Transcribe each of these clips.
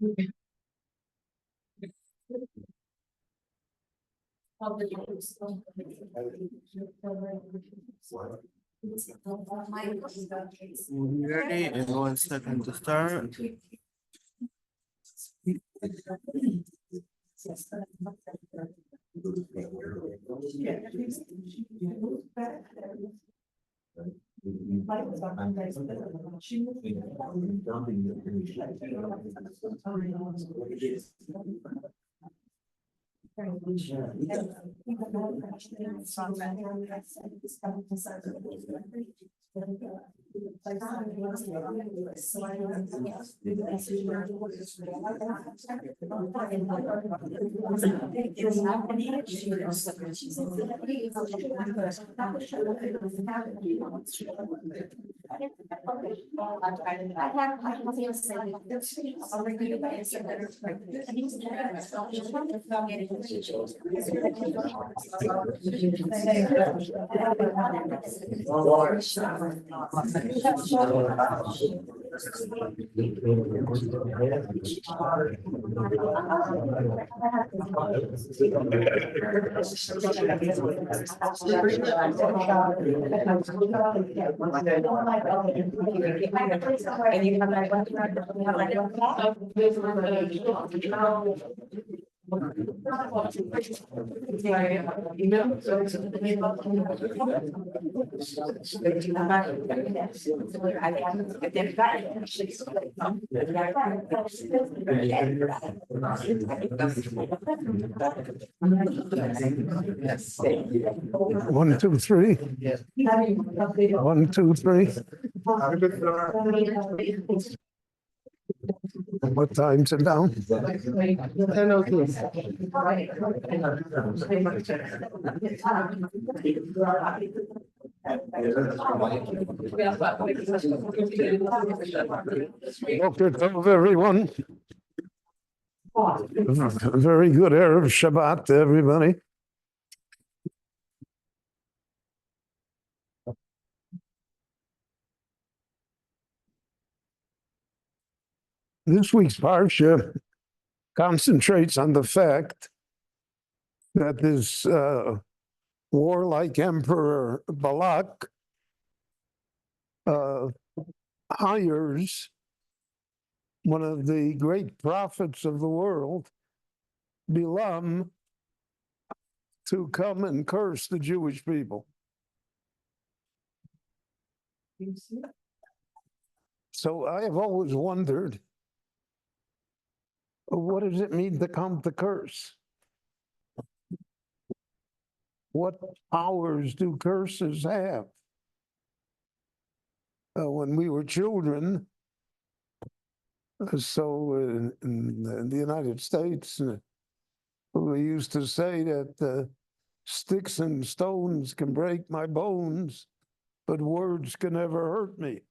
Ready? And 1 second to start. One, two, three. 1, 2, 3. What time's it down? 10:02. Dr. Tov, everyone. Very good Erev Shabbat to everybody. This week's Parsha concentrates on the fact that this warlike emperor Balak hires one of the great prophets of the world, Bilam, to come and curse the Jewish people. So I have always wondered, what does it mean to come to curse? What powers do curses have? When we were children, in the United States, we used to say that sticks and stones can break my bones, but words can never hurt me.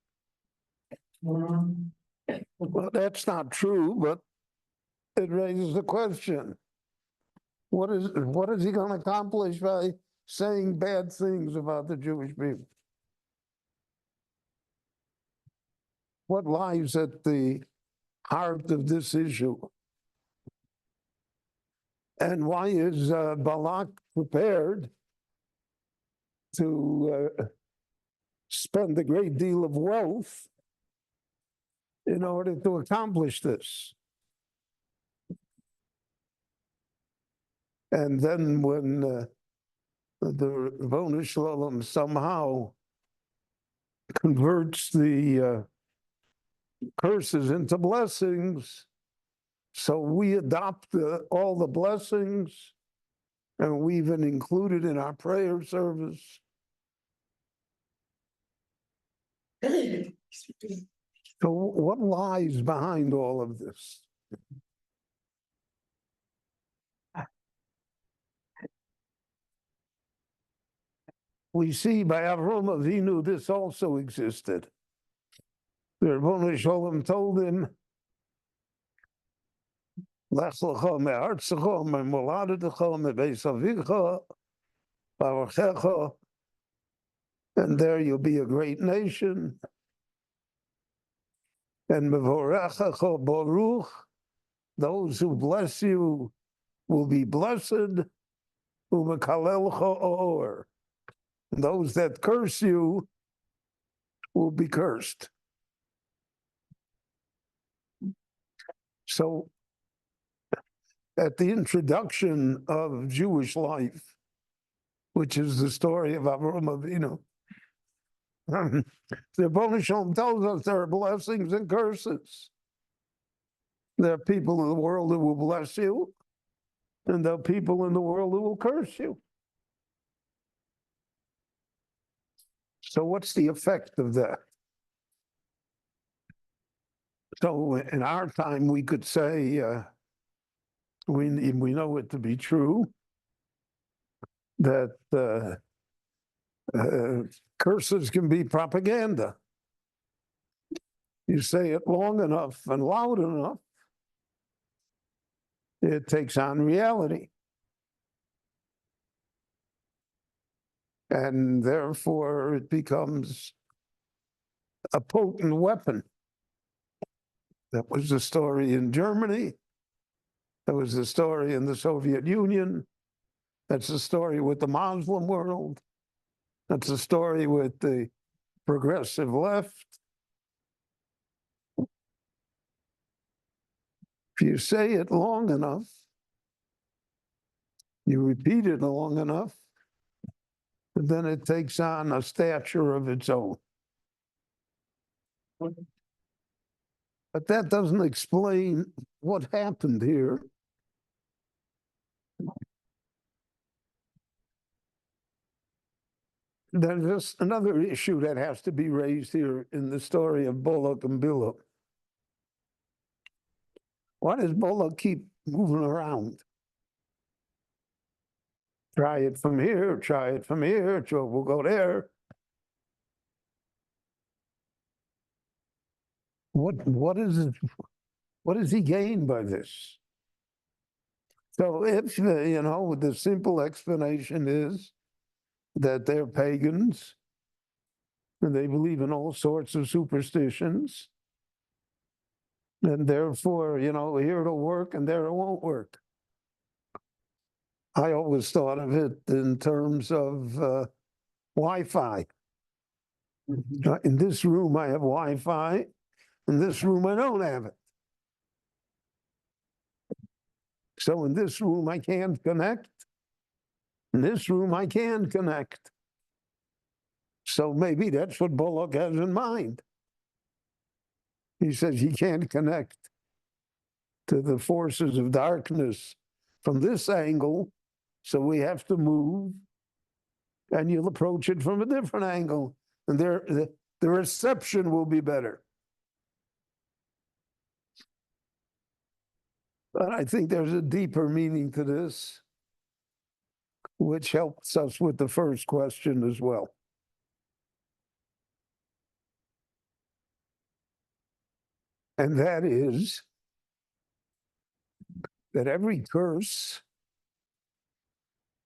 Well, that's not true, but it raises the question. What is he going to accomplish by saying bad things about the Jewish people? What lies at the heart of this issue? And why is Balak prepared to spend a great deal of wealth in order to accomplish this? And then when the Rebbeinu Shalom somehow converts the curses into blessings, so we adopt all the blessings, and we even included in our prayer service. So what lies behind all of this? We see by Avraham Avinu this also existed. The Rebbeinu Shalom told him, Lech lecha me'artzecha me'moladecha me'beis avicha ba'arechecha, and there you'll be a great nation. And mevorechecha baruch those who bless you will be blessed. Umekalelcha or. Those that curse you will be cursed. So at the introduction of Jewish life, which is the story of Avraham Avinu, the Rebbeinu Shalom tells us there are blessings and curses. There are people in the world who will bless you, and there are people in the world who will curse you. So what's the effect of that? So in our time, we could say, we know it to be true, that curses can be propaganda. You say it long enough and loud enough, it takes on reality. And therefore, it becomes a potent weapon. That was the story in Germany. That was the story in the Soviet Union. That's the story with the Muslim world. That's the story with the progressive left. If you say it long enough, you repeat it long enough, and then it takes on a stature of its own. But that doesn't explain what happened here. There's just another issue that has to be raised here in the story of Balak and Bilam. Why does Balak keep moving around? Try it from here, try it from here, so we'll go there. What does he gain by this? So if, the simple explanation is that they're pagans and they believe in all sorts of superstitions, and therefore, here it'll work and there it won't work. I always thought of it in terms of Wi-Fi. In this room, I have Wi-Fi. In this room, I don't have it. So in this room, I can't connect. In this room, I can connect. So maybe that's what Bullock has in mind. He says he can't connect to the forces of darkness from this angle, so we have to move, and you'll approach it from a different angle, and the reception will be better. But I think there's a deeper meaning to this, which helps us with the first question as well. And that is that every curse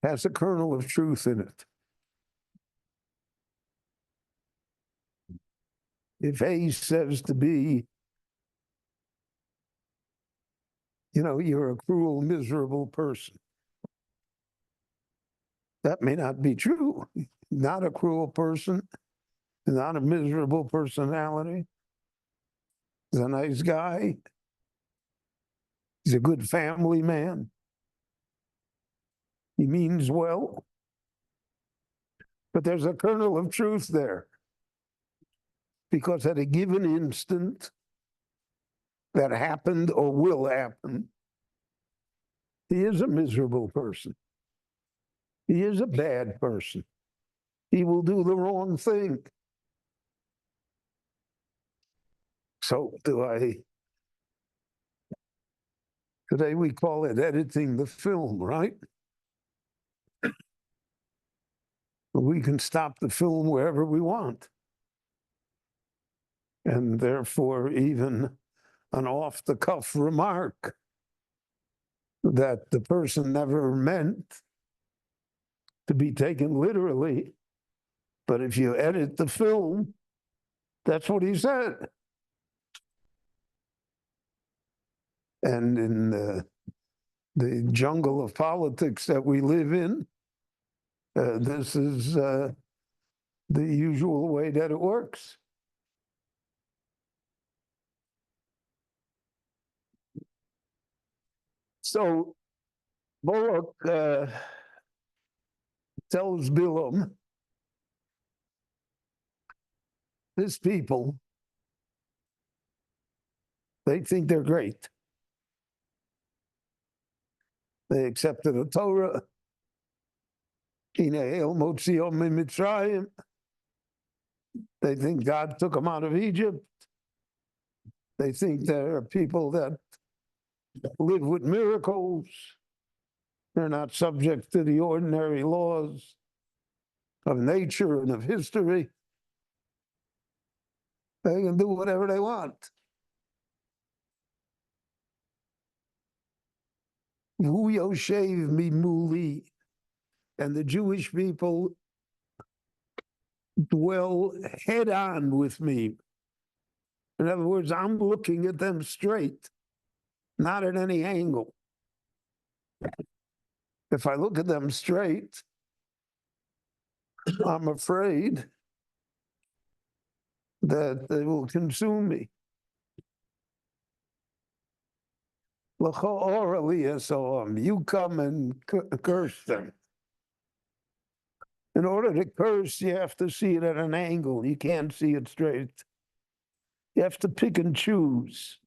has a kernel of truth in it. If A says to B, you're a cruel, miserable person, that may not be true. Not a cruel person, not a miserable personality. He's a nice guy. He's a good family man. He means well. But there's a kernel of truth there. Because at a given instant that happened or will happen, he is a miserable person. He is a bad person. He will do the wrong thing. So today we call it editing the film, right? We can stop the film wherever we want. And therefore, even an off-the-cuff remark that the person never meant to be taken literally, but if you edit the film, that's what he said. And in the jungle of politics that we live in, this is the usual way that it works. So Balak tells Bilam, this people, they think they're great. They accepted the Torah. They think God took them out of Egypt. They think there are people that live with miracles. They're not subject to the ordinary laws of nature and of history. They can do whatever they want. Hu yoshev mimuli, and the Jewish people dwell head on with me. In other words, I'm looking at them straight, not at any angle. If I look at them straight, I'm afraid that they will consume me. You come and curse them. In order to curse, you have to see it at an angle. You can't see it straight. You have to pick and choose.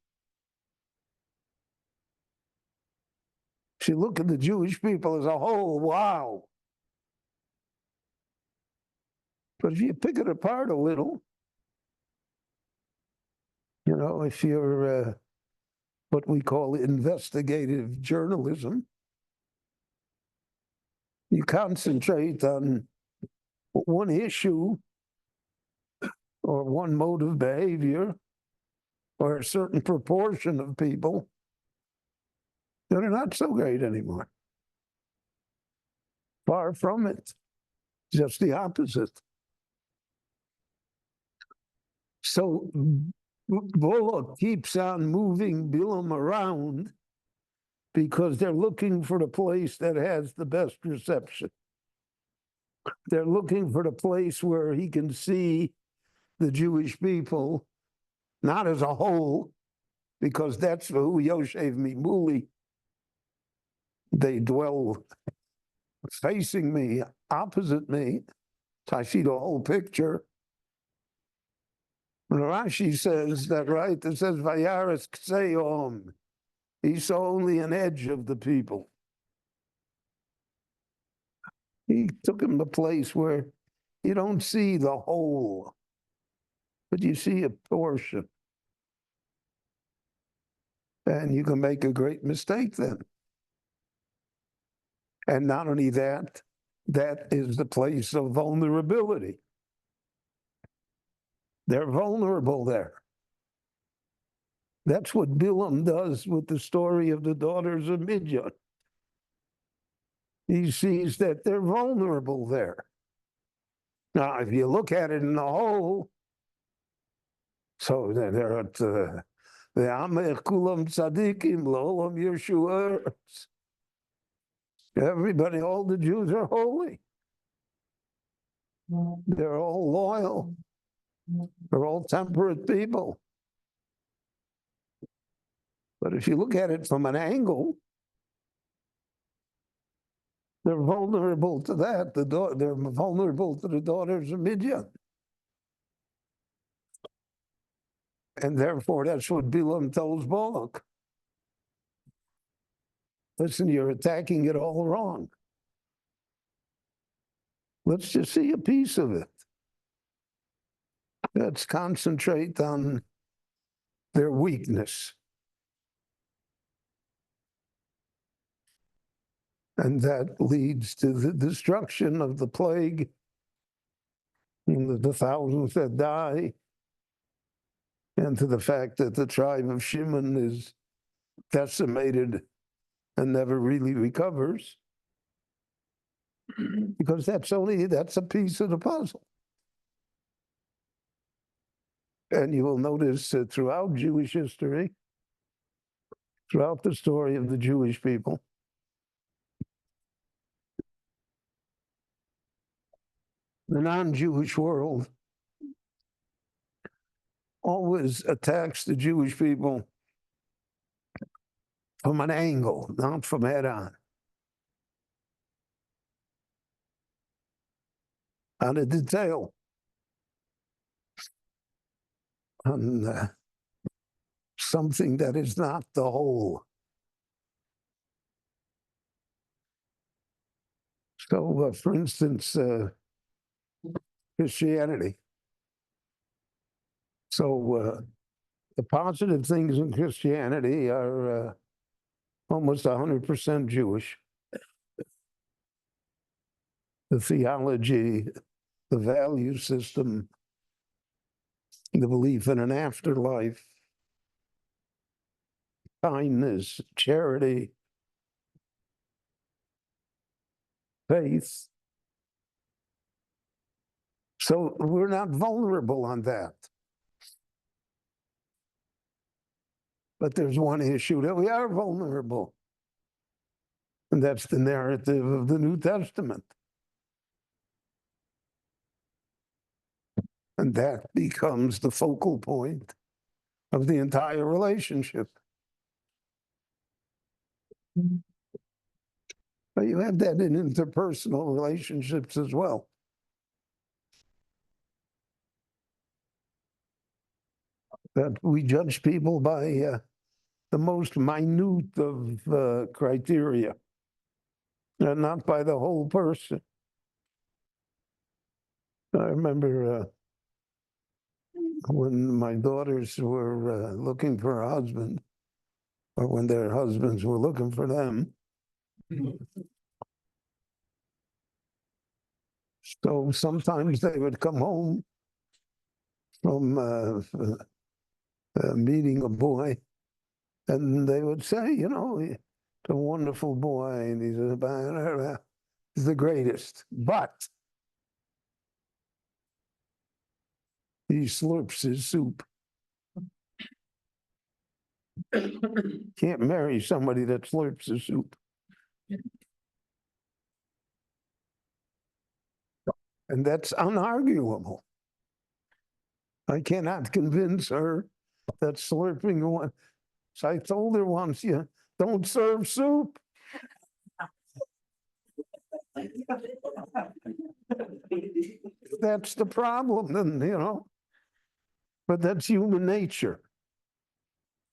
If you look at the Jewish people as a whole, wow. But if you pick it apart a little, if you're what we call investigative journalism, you concentrate on one issue or one mode of behavior or a certain proportion of people that are not so great anymore. Far from it, just the opposite. So Balak keeps on moving Bilam around because they're looking for the place that has the best reception. They're looking for the place where he can see the Jewish people, not as a whole, because that's who Yoshev Mimuli. They dwell facing me, opposite me, so I see the whole picture. And Rashi says that, right? It says, Vayaris Kseyom. He saw only an edge of the people. He took him to a place where you don't see the whole, but you see a portion. And you can make a great mistake then. And not only that, that is the place of vulnerability. They're vulnerable there. That's what Bilam does with the story of the daughters of Midian. He sees that they're vulnerable there. Now, if you look at it in the whole, so they're at the Amech Kulam Tzadikim Lolam Yeshua. Everybody, all the Jews are holy. They're all loyal. They're all temperate people. But if you look at it from an angle, they're vulnerable to that. They're vulnerable to the daughters of Midian. And therefore, that's what Bilam tells Balak. Listen, you're attacking it all wrong. Let's just see a piece of it. Let's concentrate on their weakness. And that leads to the destruction of the plague, and the thousands that die, and to the fact that the tribe of Shimon is decimated and never really recovers, because that's a piece of the puzzle. And you will notice throughout Jewish history, throughout the story of the Jewish people. The non-Jewish world always attacks the Jewish people from an angle, not from head on. On a detail, on something that is not the whole. So, for instance, Christianity. So, the positive things in Christianity are almost 100% Jewish. The theology, the value system, the belief in an afterlife, kindness, charity, faith. So we're not vulnerable on that. But there's one issue that we are vulnerable, and that's the narrative of the New Testament. And that becomes the focal point of the entire relationship. But you have that in interpersonal relationships as well. That we judge people by the most minute of criteria, and not by the whole person. I remember when my daughters were looking for a husband, or when their husbands were looking for them. So sometimes they would come home from meeting a boy, and they would say, you know, it's a wonderful boy, and he's the greatest, but he slurps his soup. Can't marry somebody that slurps his soup. And that's unarguable. I cannot convince her that slurping one. So I told her once, you don't serve soup. That's the problem, then, you know. But that's human nature.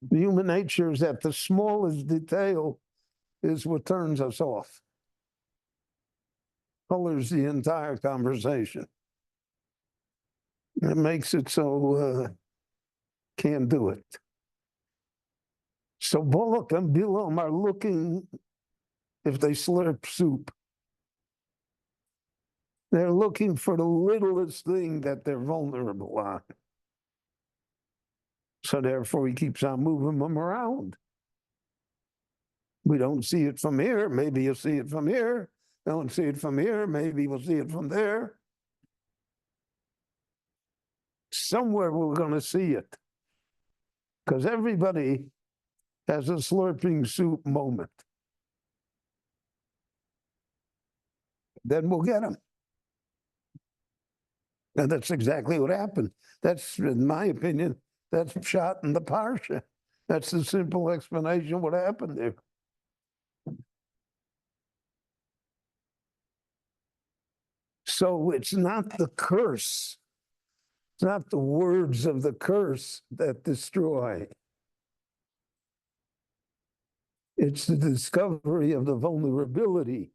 The human nature is that the smallest detail is what turns us off, colors the entire conversation. It makes it so can't do it. So Bullock and Bilam are looking, if they slurp soup, they're looking for the littlest thing that they're vulnerable on. So therefore, he keeps on moving them around. We don't see it from here. Maybe you'll see it from here. Don't see it from here. Maybe we'll see it from there. Somewhere we're going to see it. Because everybody has a slurping soup moment. Then we'll get them. And that's exactly what happened. That's, in my opinion, that's shot in the Parsha. That's the simple explanation of what happened there. So it's not the curse. It's not the words of the curse that destroy. It's the discovery of the vulnerability.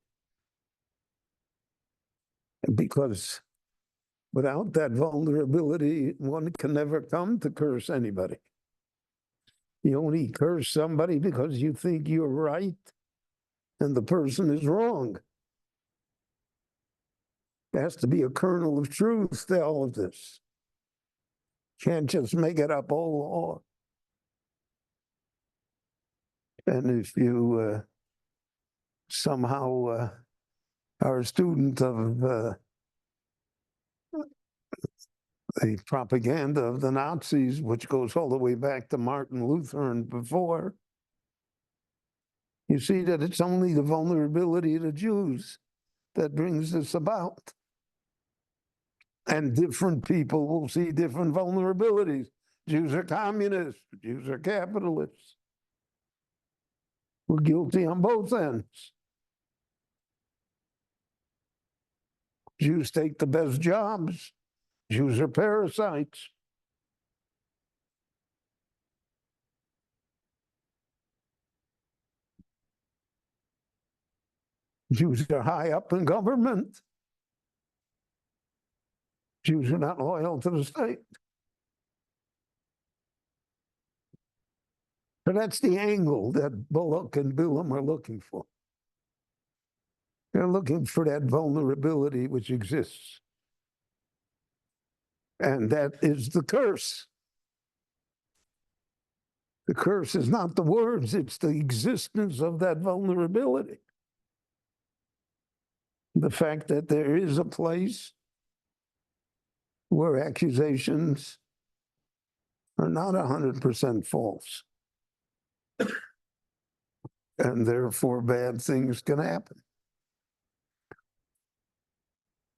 Because without that vulnerability, one can never come to curse anybody. You only curse somebody because you think you're right and the person is wrong. There has to be a kernel of truth to all of this. Can't just make it up all. And if you somehow are a student of the propaganda of the Nazis, which goes all the way back to Martin Luther and before, You see that it's only the vulnerability of the Jews that brings this about. And different people will see different vulnerabilities. Jews are communists, Jews are capitalists. We're guilty on both ends. Jews take the best jobs. Jews are parasites. Jews are high up in government. Jews are not loyal to the state. So that's the angle that Bullock and Bilam are looking for. They're looking for that vulnerability which exists. And that is the curse. The curse is not the words, it's the existence of that vulnerability. The fact that there is a place where accusations are not 100% false. And therefore bad things can happen.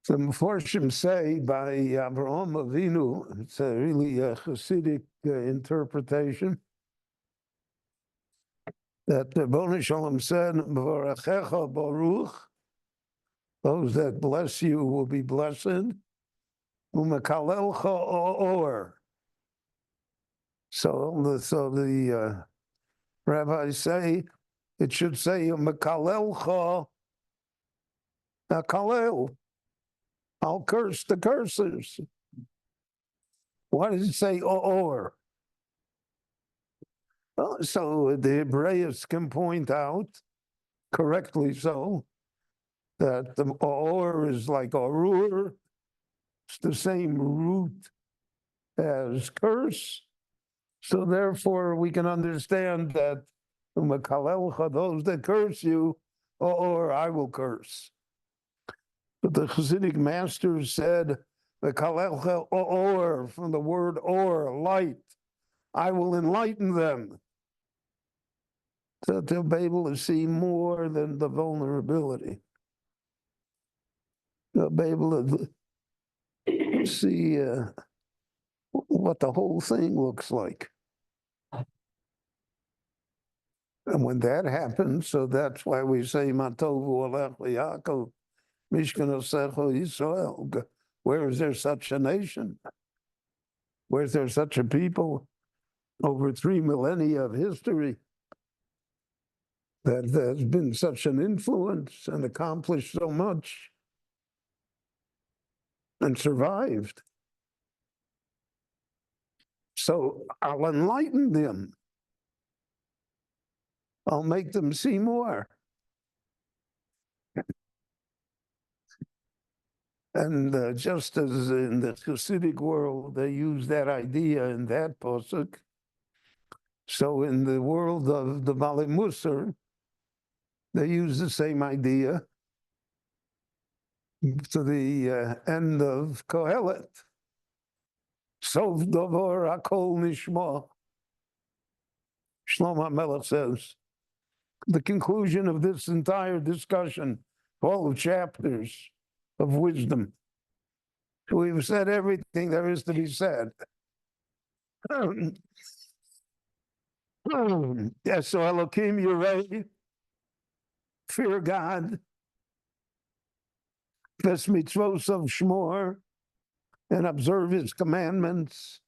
The Mefarshim say by Avraham Avinu, it's a really a Hasidic interpretation, that the Bnei Shalom said, "B'varachecha baruch," those that bless you will be blessed, "U'mekalelcha or." So the rabbis say it should say "U'mekalelcha akalel." I'll curse the cursers. Why does it say or? Well, so the Hebraists can point out, correctly so, that the or is like arur. It's the same root as curse. So therefore we can understand that those that curse you, or I will curse. But the Hasidic masters said, the or, from the word or, light, I will enlighten them. So they'll be able to see more than the vulnerability. They'll be able to see what the whole thing looks like. And when that happens, so that's why we say, Matovu Alech Yaakov, Mishkan Osecho Yisrael. Where is there such a nation? Where is there such a people? Over 3 millennia of history that has been such an influence and accomplished so much and survived. So I'll enlighten them. I'll make them see more. And just as in the Hasidic world, they use that idea in that posuk, so in the world of the Bali Musar, they use the same idea to the end of Kohelet. Sof Dovor Akol Nishma. Shlomo HaMelech says, the conclusion of this entire discussion, 12 chapters of wisdom. We've said everything there is to be said. Yes, so Elohim Yireh, fear God, Ves mitzvos of Shmor, and observe his commandments.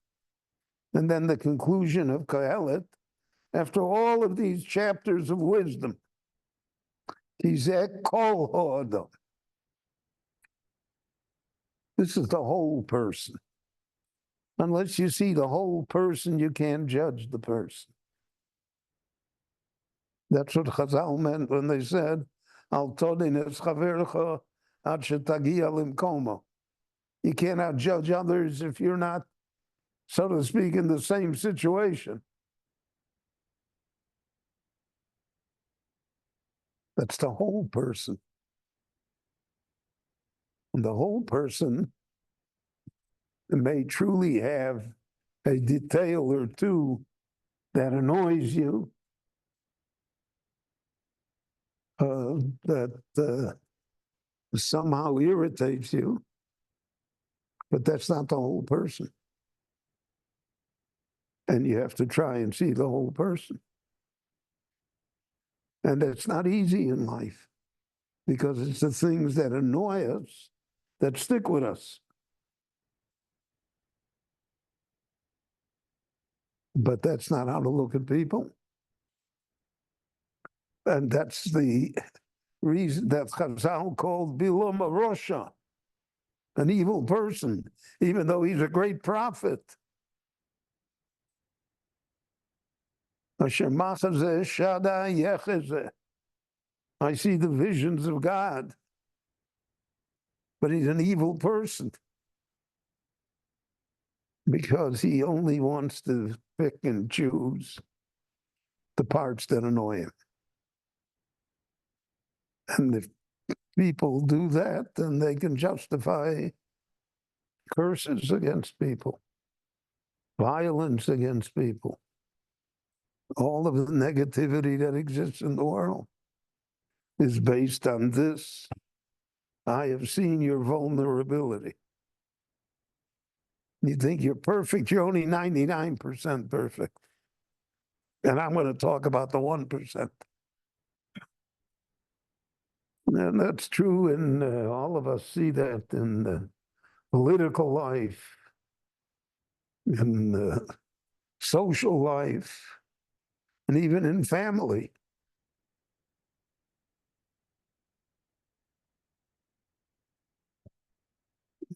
And then the conclusion of Kohelet, after all of these chapters of wisdom, Tizek Kol Ha'adam. This is the whole person. Unless you see the whole person, you can't judge the person. That's what Chazal meant when they said, Al todin es chavercha ad shetagia limkomo. You cannot judge others if you're not, so to speak, in the same situation. That's the whole person. And the whole person may truly have a detail or two that annoys you, around that somehow irritates you, but that's not the whole person. And you have to try and see the whole person. And it's not easy in life because it's the things that annoy us that stick with us. But that's not how to look at people. And that's the reason that Chazal called Bilam a Rosha, an evil person, even though he's a great prophet. I see the visions of God, but he's an evil person because he only wants to pick and choose the parts that annoy him. And if people do that, then they can justify curses against people, violence against people, all of the negativity that exists in the world is based on this. I have seen your vulnerability. You think you're perfect, you're only 99% perfect. And I'm going to talk about the 1%. And that's true, and all of us see that in political life, in social life, and even in family.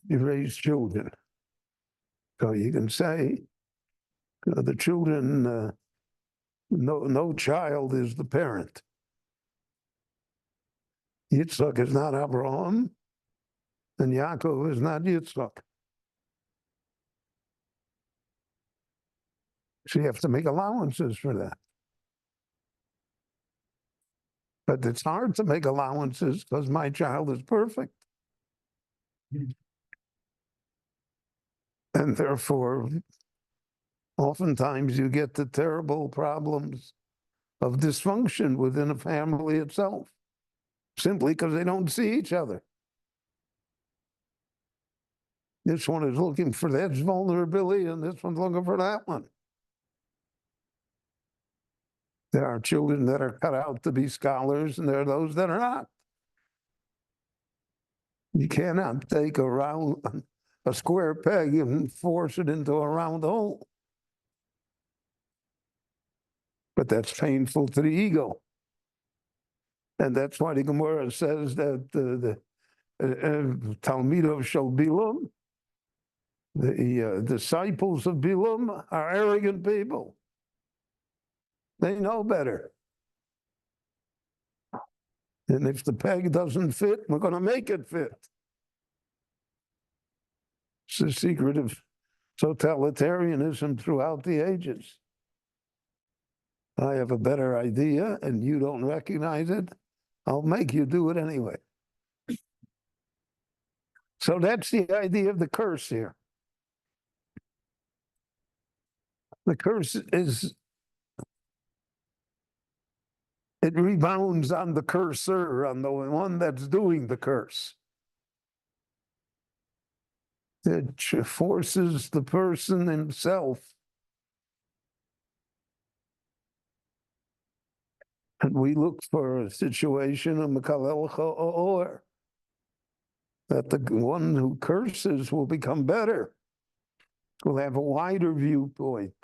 You raise children. So you can say the children, no child is the parent. Yitzhak is not Abraham, and Yaakov is not Yitzhak. So you have to make allowances for that. But it's hard to make allowances because my child is perfect. And therefore, oftentimes you get the terrible problems of dysfunction within a family itself, simply because they don't see each other. This one is looking for that vulnerability, and this one's looking for that one. There are children that are cut out to be scholars, and there are those that are not. You cannot take a square peg and force it into a round hole. But that's painful to the ego. And that's why the Gemara says that the Talmidov shel Bilam, the disciples of Bilam are arrogant people. They know better. And if the peg doesn't fit, we're going to make it fit. It's the secret of totalitarianism throughout the ages. I have a better idea and you don't recognize it, I'll make you do it anyway. So that's the idea of the curse here. The curse is, it rebounds on the cursor, on the one that's doing the curse. It forces the person himself. And we look for a situation of Mekalelcha or that the one who curses will become better, will have a wider viewpoint,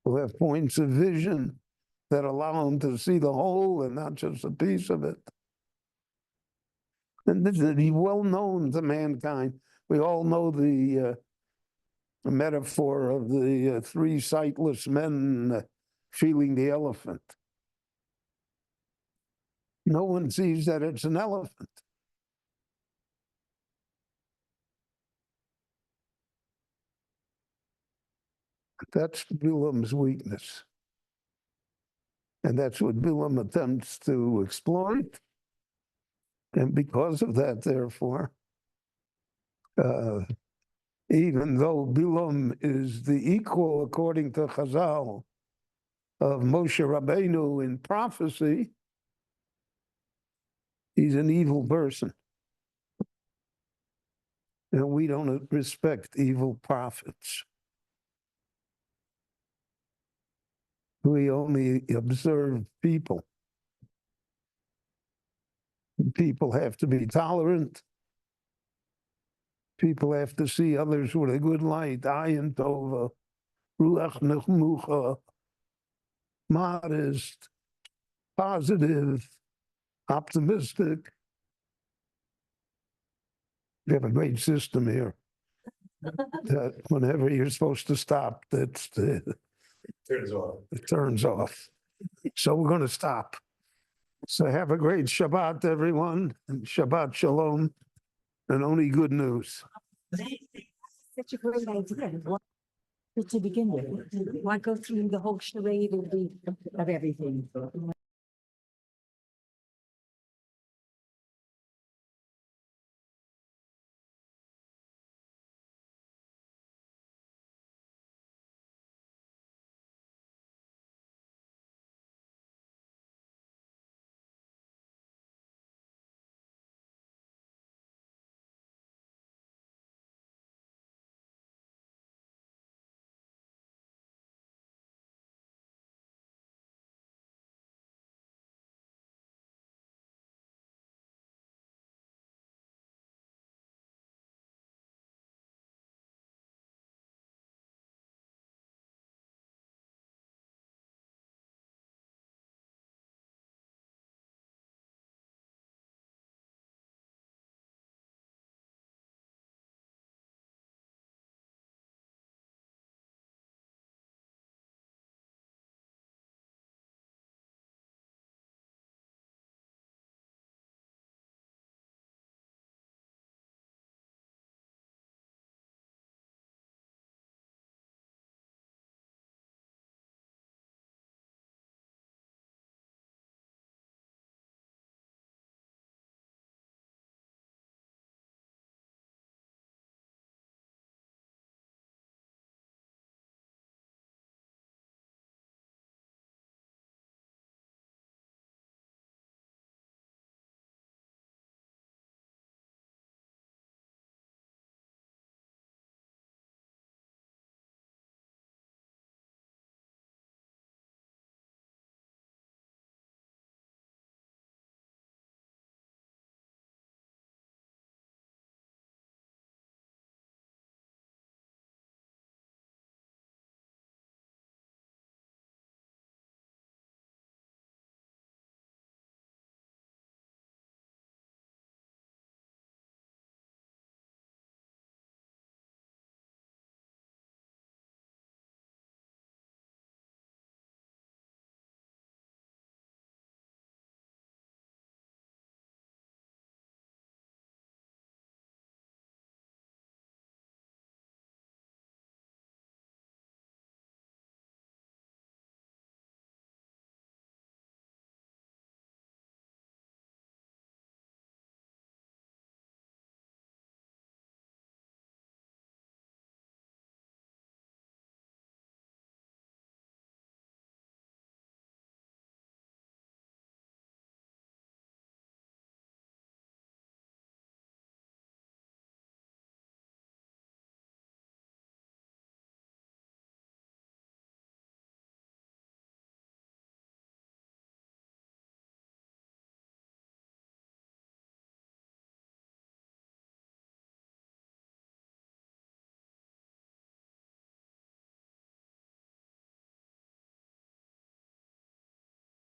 will have points of vision that allow him to see the whole and not just a piece of it. And this is well known to mankind. We all know the metaphor of the three sightless men feeling the elephant. No one sees that it's an elephant. That's Bilam's weakness. And that's what Bilam attempts to exploit. And because of that, therefore, even though Bilam is the equal, according to Chazal, of Moshe Rabbeinu in prophecy, He's an evil person. And we don't respect evil prophets. We only observe people. People have to be tolerant. People have to see others with a good light. Ayin tova, ruach nechmucha, modest, positive, optimistic. We have a great system here. That whenever you're supposed to stop, it turns off. So we're going to stop. So have a great Shabbat, everyone, and Shabbat Shalom, and only good news. Such a great idea. To begin with, why go through the whole charade of everything?